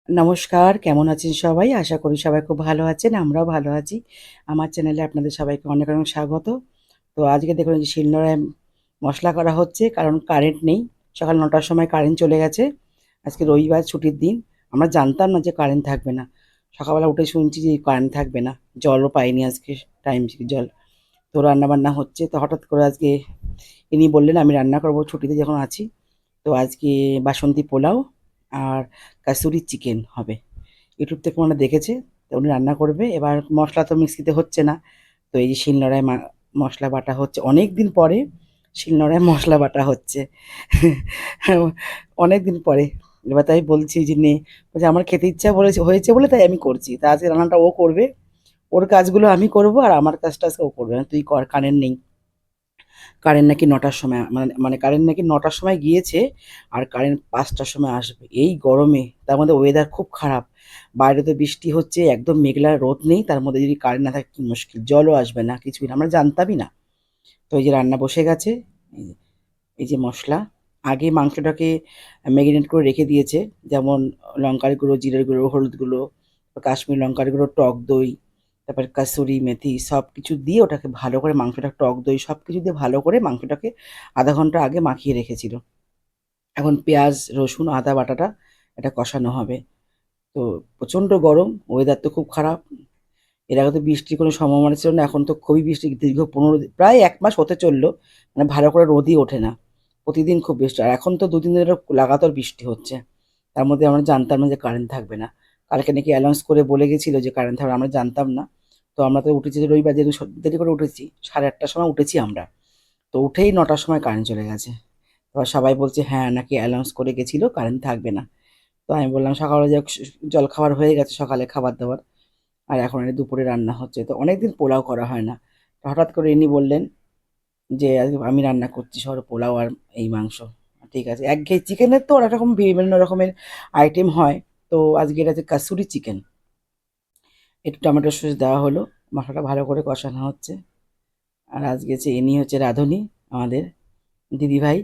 নমস্কার, কেমন আছেন সবাই? আশা করি সবাই খুব ভালো আছেন। আমরাও ভালো আছি। আমার চ্যানেলে আপনাদের সবাইকে অনেক, অনেক স্বাগত। তো আজকে দেখুন এই যে শিলনোড়ায় মশলা করা হচ্ছে কারণ কারেন্ট নেই। সকাল ৯ টার সময় কারেন্ট চলে গেছে। আজকে রবিবার ছুটির দিন। আমরা জানতাম না যে কারেন্ট থাকবে না। সকালবেলা উঠে শুনছি যে কারেন্ট থাকবে না। জলও পাইনি আজকে টাইম জল। তো রান্নাবান্না হচ্ছে। তো হঠাৎ করে আজকে ইনি বললেন আমি রান্না করব ছুটিতে যখন আছি। তো আজকে বাসন্তী পোলাও আর কাসুরি চিকেন হবে। ইউটিউব থেকে মনে হয় দেখেছে, তো উনি রান্না করবে। এবার মশলা তো মিক্সিতে হচ্ছে না, তো এই যে শিলনোড়ায় মশলা বাটা হচ্ছে অনেক দিন পরে। শিলনোড়ায় মশলা বাটা হচ্ছে অনেক দিন পরে। এবার তাই বলছি যে নে, বলছে আমার খেতে ইচ্ছা বলেছে হয়েছে বলে তাই আমি করছি। তা আজকে রান্নাটা ও করবে, ওর কাজগুলো আমি করব আর আমার কাজটা আজকে ও করবে না, তুই কর, কারেন্ট নেই। কারেন্ট নাকি ৯টার সময় মানে কারেন্ট নাকি ৯টার সময় গিয়েছে আর কারেন্ট ৫টার সময় আসবে। এই গরমে, তার মধ্যে ওয়েদার খুব খারাপ। বাইরে তো বৃষ্টি হচ্ছে, একদম মেঘলা, রোদ নেই। তার মধ্যে যদি কারেন্ট না থাকে কি মুশকিল। জলও আসবে না, কিছুই না। আমরা জানতামই না। তো এই যে রান্না বসে গেছে। এই যে এই যে মসলা। আগে মাংসটাকে ম্যারিনেট করে রেখে দিয়েছে। যেমন লঙ্কার গুঁড়ো, জিরের গুঁড়ো, হলুদ গুঁড়ো, কাশ্মীরি লঙ্কার গুঁড়ো, টক দই, তারপরে কাসুরি মেথি সব কিছু দিয়ে ওটাকে ভালো করে মাংসটা, টক দই সব কিছু দিয়ে ভালো করে মাংসটাকে আধা ঘন্টা আগে মাখিয়ে রেখেছিল। এখন পেঁয়াজ, রসুন, আদা বাটাটা এটা কষানো হবে। তো প্রচণ্ড গরম, ওয়েদার তো খুব খারাপ। এর আগে তো বৃষ্টির কোনো সম্ভাবনা ছিল না, এখন তো খুবই বৃষ্টি। দীর্ঘ ১৫ দিন, প্রায় ১ মাস হতে চললো, মানে ভালো করে রোদই ওঠে না। প্রতিদিন খুব বৃষ্টি, আর এখন তো ২ দিন ধরে লাগাতার বৃষ্টি হচ্ছে। তার মধ্যে আমরা জানতাম না যে কারেন্ট থাকবে না। কালকে নাকি অ্যানাউন্স করে বলে গেছিলো যে কারেন্ট থাকবে, আমরা জানতাম না। তো আমরা তো উঠেছি যে রবিবার, যেহেতু দেরি করে উঠেছি, 8:30টার সময় উঠেছি আমরা। তো উঠেই ৯টার সময় কারেন্ট চলে গেছে। এবার সবাই বলছে হ্যাঁ নাকি অ্যানাউন্স করে গেছিলো কারেন্ট থাকবে না। তো আমি বললাম সকালে যে জলখাবার হয়ে গেছে, সকালে খাবার দাবার, আর এখন এটা দুপুরে রান্না হচ্ছে। তো অনেকদিন পোলাও করা হয় না। তো হঠাৎ করে ইনি বললেন যে আজকে আমি রান্না করছি সর পোলাও আর এই মাংস। ঠিক আছে, একঘেয়ে চিকেনের তো অনেক রকম বিভিন্ন রকমের আইটেম হয়। তো আজকে এটা হচ্ছে কাসুরি চিকেন। একটু টমেটো সস দেওয়া হলো, মশলাটা ভালো করে কষানো হচ্ছে। আর আজকে হচ্ছে ইনি হচ্ছে রাঁধুনি, আমাদের দিদিভাই।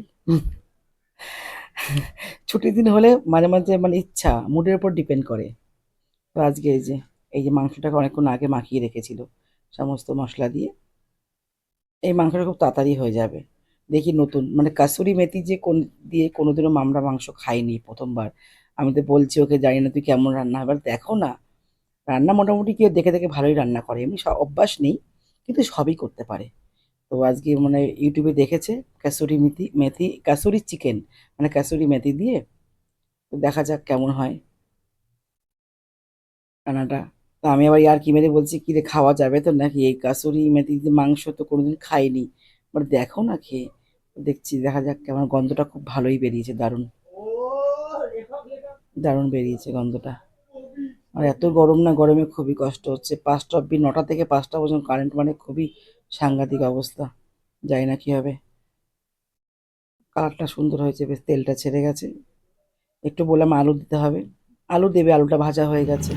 ছুটির দিন হলে মাঝে মাঝে মানে ইচ্ছা মুডের উপর ডিপেন্ড করে। তো আজকে এই যে মাংসটাকে অনেকক্ষণ আগে মাখিয়ে রেখেছিল সমস্ত মশলা দিয়ে। এই মাংসটা খুব তাড়াতাড়ি হয়ে যাবে। দেখি নতুন মানে কাসুরি মেথি যে দিয়ে কোনোদিনও আমরা মাংস খাইনি, প্রথমবার। আমি তো বলছি ওকে, জানি না তুই কেমন রান্না, এবার দেখো না। রান্না মোটামুটি কেউ দেখে দেখে ভালোই রান্না করে, এমনি অভ্যাস নেই, কিন্তু সবই করতে পারে। তো আজকে মানে ইউটিউবে দেখেছে কাসুরি মেথি মেথি কাসুরি চিকেন, মানে কাসুরি মেথি দিয়ে। তো দেখা যাক কেমন হয় রান্নাটা। তো আমি আবার ইয়ার্কি মেরে বলছি কি রে, খাওয়া যাবে তো নাকি? এই কাসুরি মেথি দিয়ে মাংস তো কোনোদিন খাইনি, এবার দেখো না খেয়ে। দেখছি, দেখা যাক কেমন। গন্ধটা খুব ভালোই বেরিয়েছে, দারুণ দারুণ বেরিয়েছে গন্ধটা। আর এত গরম, না গরমে খুবই কষ্ট হচ্ছে। ৫টা অব্দি, ৯টা থেকে ৫টা পর্যন্ত কারেন্ট, মানে খুবই সাংঘাতিক অবস্থা। জানি না কি হবে। কালারটা সুন্দর হয়েছে, বেশ তেলটা ছেড়ে গেছে। একটু বললাম আলু দিতে হবে, আলু দেবে, আলুটা ভাজা হয়ে গেছে।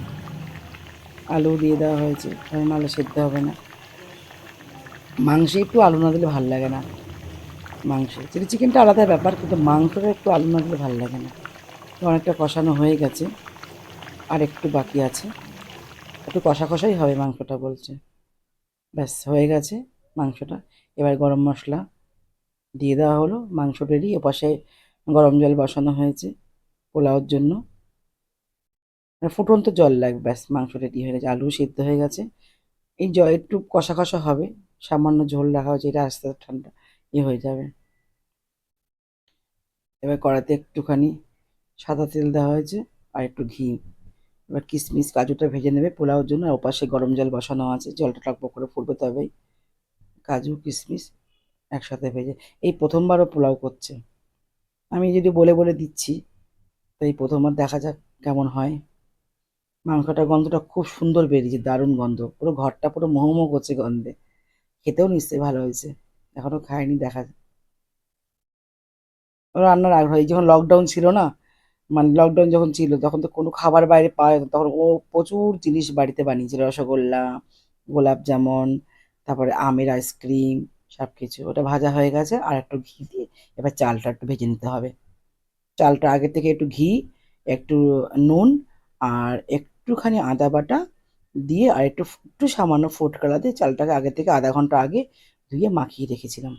আলু দিয়ে দেওয়া হয়েছে, কারণ আলু সেদ্ধ হবে না। মাংসে একটু আলু না দিলে ভাল লাগে না। মাংসে চিলি চিকেনটা আলাদা ব্যাপার, কিন্তু মাংসটা একটু আলু না দিলে ভাল লাগে না। তো অনেকটা কষানো হয়ে গেছে, আর একটু বাকি আছে। একটু কষা কষাই হবে মাংসটা বলছে। ব্যাস হয়ে গেছে মাংসটা। এবার গরম মশলা দিয়ে দেওয়া হলো, মাংস রেডি। এপাশে গরম জল বসানো হয়েছে পোলাওর জন্য। আর ফুটন্ত জল লাগবে, ব্যাস মাংস রেডি হয়ে গেছে। আলু সিদ্ধ হয়ে গেছে। এই একটু কষা কষা হবে, সামান্য ঝোল রাখা হয়েছে, এটা আস্তে আস্তে ঠান্ডা হয়ে যাবে। এবার কড়াইতে একটুখানি সাদা তেল দেওয়া হয়েছে আর একটু ঘি। এবার কিশমিশ কাজুটা ভেজে নেবে পোলাওর জন্য। আর ওপাশে গরম জল বসানো আছে, জলটা টকবক করে ফুটবে, তবেই কাজু কিশমিশ একসাথে ভেজে। এই প্রথমবারও পোলাও করছে, আমি যদি বলে বলে দিচ্ছি। তো এই প্রথমবার, দেখা যাক কেমন হয়। মাংসটার গন্ধটা খুব সুন্দর বেরিয়েছে, দারুণ গন্ধ, পুরো ঘরটা পুরো মোহমোহ করছে গন্ধে। খেতেও নিশ্চয়ই ভালো হয়েছে, এখনো খাইনি, দেখা যাক। রান্নার আগ্রহ, এই যখন লকডাউন ছিল না, মানে লকডাউন যখন ছিল তখন তো কোনো খাবার বাইরে পাওয়া যেত না। তখন ও প্রচুর জিনিস বাড়িতে বানিয়েছিল, রসগোল্লা, গোলাপ জামুন, তারপরে আমের আইসক্রিম, সব কিছু। ওটা ভাজা হয়ে গেছে, আর একটু ঘি দিয়ে এবার চালটা একটু ভেজে নিতে হবে। চালটা আগে থেকে একটু ঘি, একটু নুন আর একটুখানি আদা বাটা দিয়ে আর একটু একটু সামান্য ফুড কালার দিয়ে চালটাকে আগে থেকে আধা ঘন্টা আগে ধুয়ে মাখিয়ে রেখেছিলাম।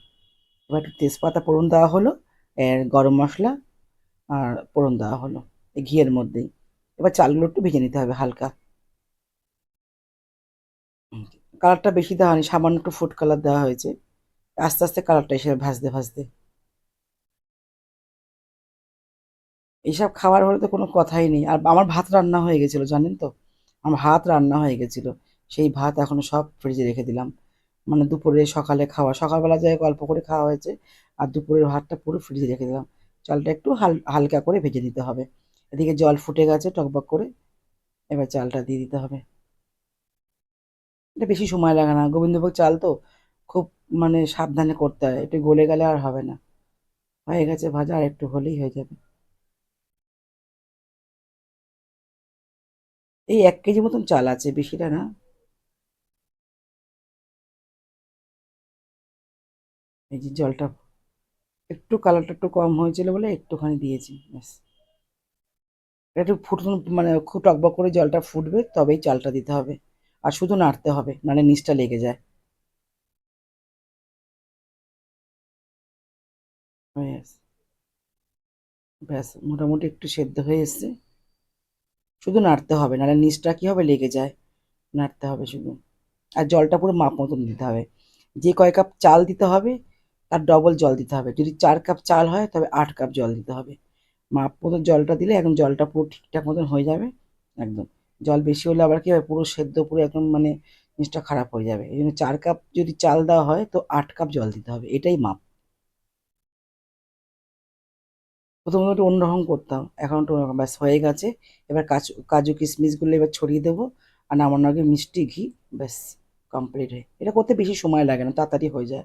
এবার একটু তেজপাতা ফোড়ন দেওয়া হলো, গরম মশলা আর ফোড়ন দেওয়া হলো এই ঘিয়ের মধ্যেই। এবার চালগুলো একটু ভেজে নিতে হবে হালকা। কালারটা বেশি দেওয়া হয়নি, সামান্য একটু ফুড কালার দেওয়া হয়েছে। আস্তে আস্তে কালারটা এসে ভাজতে ভাজতে এইসব খাবার হলে তো কোনো কথাই নেই। আর আমার ভাত রান্না হয়ে গেছিলো জানেন তো, আমার ভাত রান্না হয়ে গেছিলো। সেই ভাত এখনো সব ফ্রিজে রেখে দিলাম। মানে দুপুরে সকালে খাওয়া, সকালবেলা যাই অল্প করে খাওয়া হয়েছে, আর দুপুরের ভাতটা পুরো ফ্রিজে রেখে দিলাম। চালটা একটু হালকা করে ভেজে দিতে হবে। এদিকে জল ফুটে গেছে টকবক করে, এবার চালটা দিয়ে দিতে হবে। এটা বেশি সময় লাগে না, গোবিন্দভোগ চাল তো, খুব মানে সাবধানে করতে হয়, একটু গলে গেলে আর হবে না। হয়ে গেছে ভাজা, আর একটু হলেই হয়ে যাবে। এই 1 কেজি মতন চাল আছে, বেশিটা না। এই যে জলটা একটু কালারটা একটু কম হয়েছিল বলে একটুখানি দিয়েছি ব্যাস। এটা একটু ফুটুন, মানে খুব টকবক করে জলটা ফুটবে তবেই চালটা দিতে হবে। আর শুধু নাড়তে হবে, নাহলে নিচটা লেগে যায়। ব্যাস, ব্যাস মোটামুটি একটু সেদ্ধ হয়ে এসছে। শুধু নাড়তে হবে, নাহলে নিচটা কি হবে, লেগে যায়। নাড়তে হবে শুধু। আর জলটা পুরো মাপ মতন দিতে হবে। যে কয় কাপ চাল দিতে হবে তার ডবল জল দিতে হবে। যদি 4 কাপ চাল হয় তবে 8 কাপ জল দিতে হবে। মাপ মতো জলটা দিলে একদম জলটা পুরো ঠিকঠাক মতন হয়ে যাবে একদম। জল বেশি হলে আবার কি হবে, পুরো সেদ্ধ পুরো একদম মানে জিনিসটা খারাপ হয়ে যাবে। এই জন্য 4 কাপ যদি চাল দেওয়া হয় তো 8 কাপ জল দিতে হবে, এটাই মাপ। প্রথমত একটু অন্যরকম করতাম, এখন একটু অন্যরকম। ব্যাস হয়ে গেছে। এবার কাজু কাজু কিশমিশগুলো এবার ছড়িয়ে দেবো, আর নামানোর আগে মিষ্টি ঘি। ব্যাস, কমপ্লিট। হয়ে এটা করতে বেশি সময় লাগে না, তাড়াতাড়ি হয়ে যায়।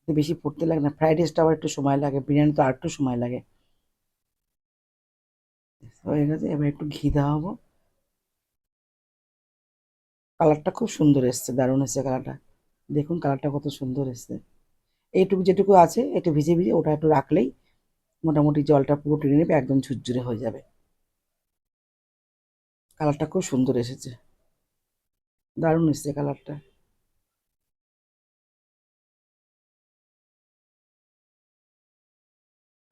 এতে বেশি ফুটতে লাগে না। ফ্রাইড রাইসটা আবার একটু সময় লাগে, বিরিয়ানি তো আর একটু সময় লাগে। হয়ে গেছে, এবার একটু ঘি দেওয়া হবো। কালারটা খুব সুন্দর এসছে, দারুণ এসছে কালারটা। দেখুন কালারটা কত সুন্দর এসছে। এইটুকু যেটুকু আছে একটু ভিজে ভিজে ওটা একটু রাখলেই মোটামুটি জলটা পুরো টেনে নেবে, একদম ঝুরঝুরে হয়ে যাবে। কালারটা খুব সুন্দর এসেছে, দারুণ এসছে কালারটা।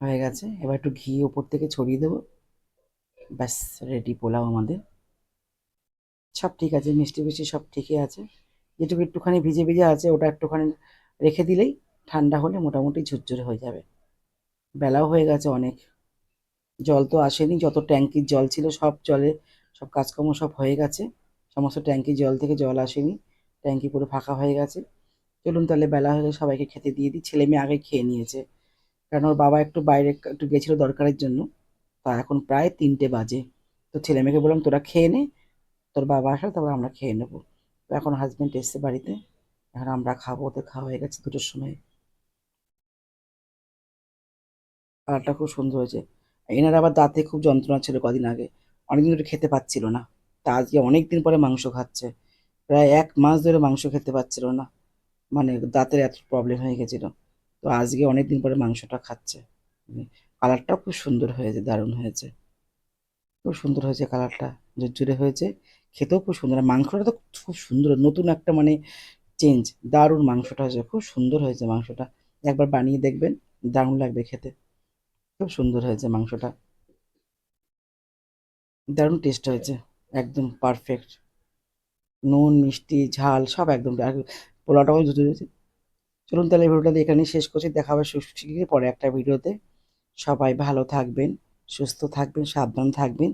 হয়ে গেছে, এবার একটু ঘি ওপর থেকে ছড়িয়ে দেবো। ব্যাস, রেডি পোলাও আমাদের। সব ঠিক আছে, মিষ্টি মিষ্টি সব ঠিকই আছে। যেটুকু একটুখানি ভিজে ভিজে আছে ওটা একটুখানি রেখে দিলেই ঠান্ডা হলে মোটামুটি ঝুরঝুরে হয়ে যাবে। বেলাও হয়ে গেছে অনেক। জল তো আসেনি, যত ট্যাঙ্কির জল ছিল সব জলে সব কাজকর্ম সব হয়ে গেছে। সমস্ত ট্যাঙ্কির জল থেকে জল আসেনি, ট্যাঙ্কি পুরো ফাঁকা হয়ে গেছে। চলুন তাহলে, বেলা হলে সবাইকে খেতে দিয়ে দিই। ছেলে মেয়ে আগে খেয়ে নিয়েছে, কারণ ওর বাবা একটু বাইরে একটু গেছিলো দরকারের জন্য। তা এখন প্রায় 3টে বাজে। তো ছেলে মেয়েকে বললাম তোরা খেয়ে নে, তোর বাবা আসলে তারপর আমরা খেয়ে নেবো। তো এখন হাজব্যান্ড এসছে বাড়িতে, এখন আমরা খাবো। ওদের খাওয়া হয়ে গেছে 2টোর সময়। কালারটা খুব সুন্দর হয়েছে। এনার আবার দাঁতে খুব যন্ত্রণা ছিল কদিন আগে, অনেকদিন ধরে খেতে পাচ্ছিল না। তা আজকে অনেক দিন পরে মাংস খাচ্ছে। প্রায় 1 মাস ধরে মাংস খেতে পাচ্ছিল না, মানে দাঁতের এত প্রবলেম হয়ে গেছিল। তো আজকে অনেক দিন পরে মাংসটা খাচ্ছে। কালারটাও খুব সুন্দর হয়েছে, দারুণ হয়েছে। খুব সুন্দর হয়েছে কালারটা, ঝুরঝুরে হয়েছে। খেতেও খুব সুন্দর, আর মাংসটা তো খুব সুন্দর, নতুন একটা মানে চেঞ্জ। দারুণ মাংসটা হয়েছে, খুব সুন্দর হয়েছে মাংসটা। একবার বানিয়ে দেখবেন, দারুণ লাগবে খেতে। খুব সুন্দর হয়েছে মাংসটা, দারুণ টেস্ট হয়েছে, একদম পারফেক্ট। নুন মিষ্টি ঝাল সব একদম। আর পোলাওটাও জুতে হয়েছে। চলুন তাহলে ভিডিওটা এখানেই শেষ করছি, দেখা হবে শিগগিরই পরে একটা ভিডিওতে। সবাই ভালো থাকবেন, সুস্থ থাকবেন, সাবধান থাকবেন।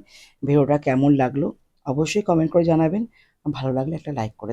ভিডিওটা কেমন লাগলো অবশ্যই কমেন্ট করে জানাবেন। ভালো লাগলে একটা লাইক করে